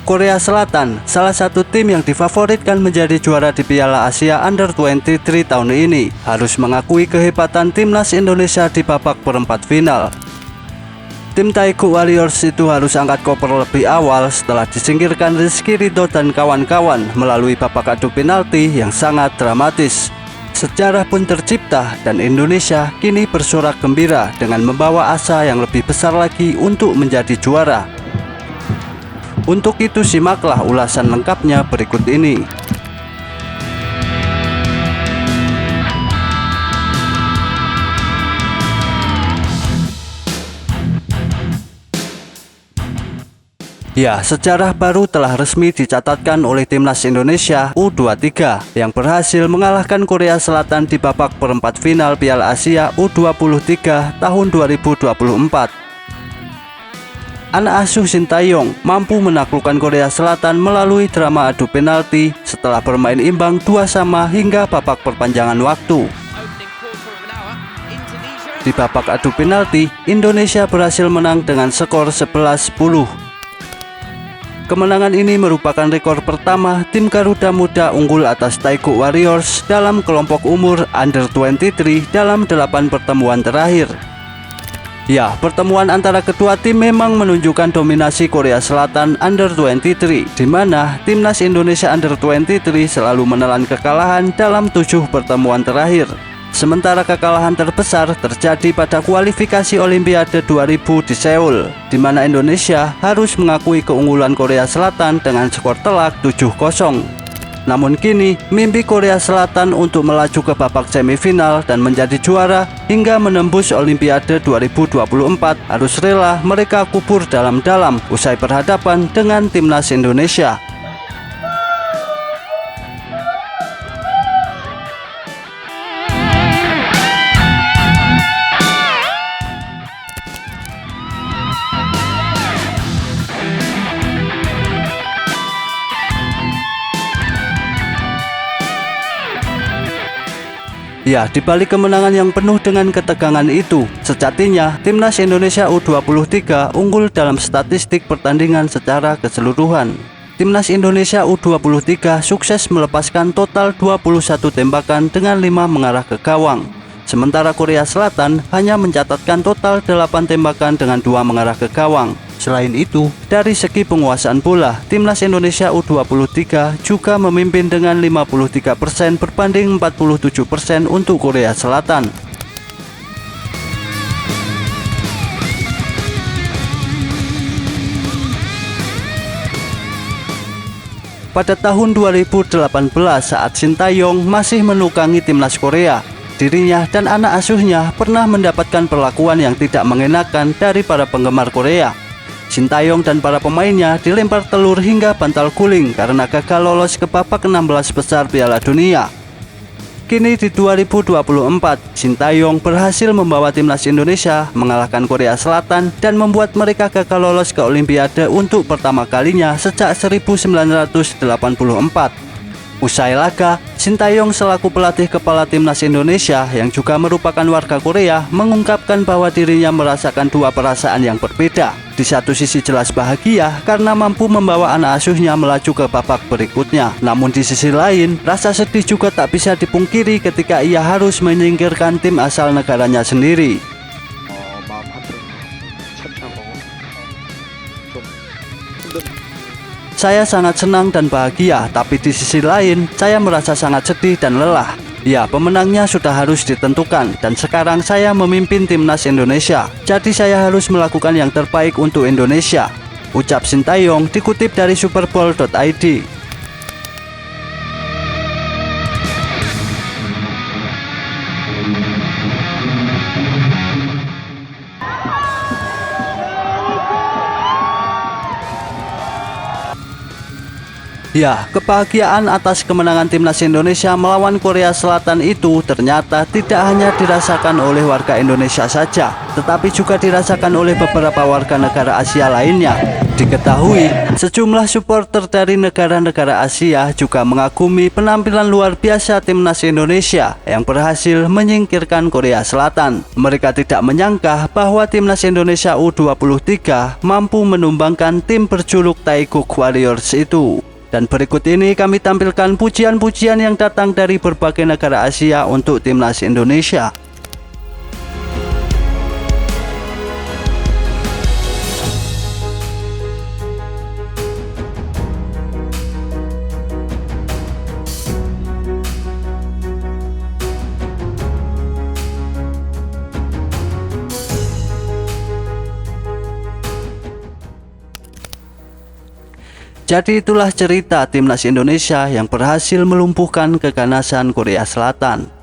Korea Selatan, salah satu tim yang difavoritkan menjadi juara di Piala Asia Under-23 tahun ini, harus mengakui kehebatan timnas Indonesia di babak perempat final. Tim Taekwondo Warriors itu harus angkat koper lebih awal setelah disingkirkan Rizky Ridho dan kawan-kawan melalui babak adu penalti yang sangat dramatis. Sejarah pun tercipta dan Indonesia kini bersorak gembira dengan membawa asa yang lebih besar lagi untuk menjadi juara. Untuk itu simaklah ulasan lengkapnya berikut ini. Ya, sejarah baru telah resmi dicatatkan oleh Timnas Indonesia U23 yang berhasil mengalahkan Korea Selatan di babak perempat final Piala Asia U23 tahun 2024. Anak asuh Shin Tae-yong mampu menaklukkan Korea Selatan melalui drama adu penalti setelah bermain imbang 2-2 hingga babak perpanjangan waktu. Di babak adu penalti, Indonesia berhasil menang dengan skor 11-10. Kemenangan ini merupakan rekor pertama tim Garuda Muda unggul atas Taekwondo Warriors dalam kelompok umur Under-23 dalam 8 pertemuan terakhir. Ya, pertemuan antara kedua tim memang menunjukkan dominasi Korea Selatan Under-23, di mana timnas Indonesia Under-23 selalu menelan kekalahan dalam 7 pertemuan terakhir. Sementara kekalahan terbesar terjadi pada kualifikasi Olimpiade 2000 di Seoul, di mana Indonesia harus mengakui keunggulan Korea Selatan dengan skor telak 7-0. Namun kini, mimpi Korea Selatan untuk melaju ke babak semifinal dan menjadi juara hingga menembus Olimpiade 2024 harus rela mereka kubur dalam-dalam usai berhadapan dengan timnas Indonesia. Ya, di balik kemenangan yang penuh dengan ketegangan itu, sejatinya timnas Indonesia U23 unggul dalam statistik pertandingan secara keseluruhan. Timnas Indonesia U23 sukses melepaskan total 21 tembakan dengan 5 mengarah ke gawang. Sementara Korea Selatan hanya mencatatkan total 8 tembakan dengan 2 mengarah ke gawang. Selain itu, dari segi penguasaan bola, timnas Indonesia U23 juga memimpin dengan 53% berbanding 47% untuk Korea Selatan. Pada tahun 2018 saat Shin Tae-yong masih menukangi timnas Korea, dirinya dan anak asuhnya pernah mendapatkan perlakuan yang tidak mengenakan dari para penggemar Korea. Shin Tae-yong dan para pemainnya dilempar telur hingga bantal guling karena gagal lolos ke babak 16 besar Piala Dunia. Kini di 2024, Shin Tae-yong berhasil membawa timnas Indonesia mengalahkan Korea Selatan dan membuat mereka gagal lolos ke Olimpiade untuk pertama kalinya sejak 1984. Usai laga, Shin Tae-yong selaku pelatih kepala timnas Indonesia yang juga merupakan warga Korea mengungkapkan bahwa dirinya merasakan dua perasaan yang berbeda. Di satu sisi jelas bahagia karena mampu membawa anak asuhnya melaju ke babak berikutnya. Namun di sisi lain, rasa sedih juga tak bisa dipungkiri ketika ia harus menyingkirkan tim asal negaranya sendiri. Saya sangat senang dan bahagia, tapi di sisi lain, saya merasa sangat sedih dan lelah. Ya, pemenangnya sudah harus ditentukan, dan sekarang saya memimpin timnas Indonesia. Jadi saya harus melakukan yang terbaik untuk Indonesia, ucap Shin Tae-yong dikutip dari superbowl.id. Ya, kebahagiaan atas kemenangan timnas Indonesia melawan Korea Selatan itu ternyata tidak hanya dirasakan oleh warga Indonesia saja, tetapi juga dirasakan oleh beberapa warga negara Asia lainnya. Diketahui, sejumlah supporter dari negara-negara Asia juga mengagumi penampilan luar biasa timnas Indonesia yang berhasil menyingkirkan Korea Selatan. Mereka tidak menyangka bahwa timnas Indonesia U23 mampu menumbangkan tim berjuluk Taeguk Warriors itu. Dan berikut ini kami tampilkan pujian-pujian yang datang dari berbagai negara Asia untuk timnas Indonesia. Jadi itulah cerita timnas Indonesia yang berhasil melumpuhkan keganasan Korea Selatan.